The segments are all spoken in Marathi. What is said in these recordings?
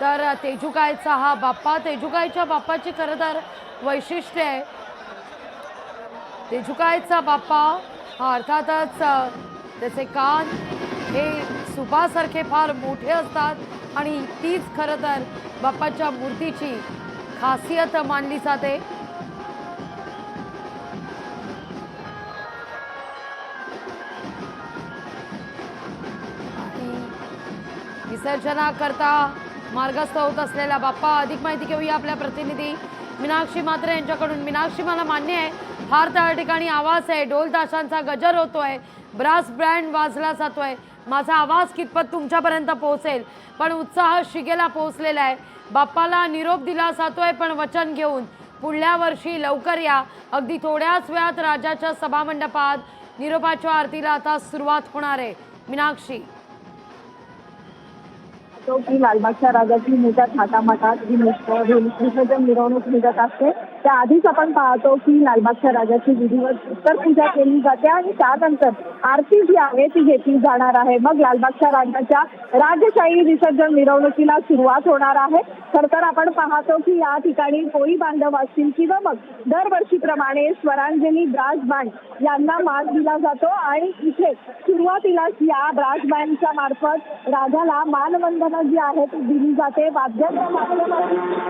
तर तेजुकायचा हा बाप्पा, तेजुकायच्या बाप्पाची खरं तर वैशिष्ट्य आहे. तेजुकायचा बाप्पा हा अर्थातच त्याचे कान हे सुपासारखे फार मोठे असतात आणि तीच खरं तर बाप्पाच्या मूर्तीची खासियत मानली जाते. विसर्जनाकरता मार्गस्थ होत असलेला बाप्पा, अधिक माहिती घेऊया आपल्या प्रतिनिधी मीनाक्षी म्हात्रे यांच्याकडून. मीनाक्षी, मला मान्य आहे फार त्या ठिकाणी आवाज आहे, ढोल ताशांचा गजर होतोय, ब्रास बँड वाजला जातोय, माझा आवाज कितपत तुमच्यापर्यंत पोहोचेल, पण उत्साह शिगेला पोहोचलेला आहे. बाप्पाला निरोप दिला जातोय, पण वचन घेऊन पुढल्या वर्षी लवकर या. अगदी थोड्याच वेळात राजाच्या सभामंडपात निरोपाच्या आरतीला आता सुरुवात होणार आहे. मीनाक्षी, तो की लालबागच्या राजाची मोठ्या थाटामाटात जी विसर्जन मिरवणूक निघत असते, त्याआधीच आपण पाहतो की लालबागच्या राजाची विधिवत उत्तर पूजा केली जाते आणि त्यानंतर आरती जी आहे ती घेतली जाणार आहे. मग लालबागच्या राजाच्या राजशाही विसर्जन मिरवणुकीला सुरुवात होणार आहे. खर तर आपण पाहतो की या ठिकाणी कोळी बांधव असतील किंवा मग दरवर्षीप्रमाणे स्वरांजली ब्रास बँड यांना मान दिला जातो आणि इथे सुरुवातीलाच या ब्रास बँडच्या मार्फत राजाला मानवंदना जी आहे ती दिली जाते. वाद्याच्या माध्यमातून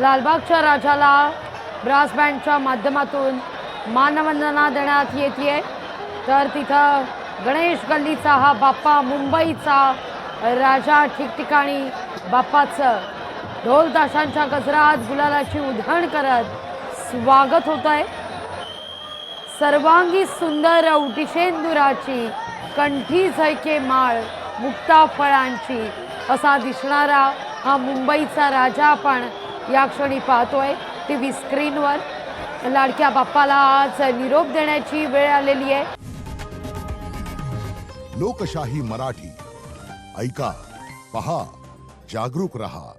लालबागच्या राजाला ब्रास बँडच्या माध्यमातून मानवंदना देण्यात येते. तर तिथं गणेश गल्लीचा हा बाप्पा, मुंबईचा राजा ठिकठिकाणी बाप्पाचं ढोल ताशांच्या गजरात गुलालाची उधळण करत स्वागत होत आहे. सर्वांगी सुंदर औटिशेंदुराची, कंठी झैके माळ मुक्ता फळांची असा दिसणारा हा मुंबईचा राजा आपण या क्षणी पाहतोय टीव्ही स्क्रीनवर. लाडक्या बाप्पाला आज निरोप देण्याची वेळ आलेली आहे. लोकशाही मराठी ऐका, पहा, जागरूक रहा.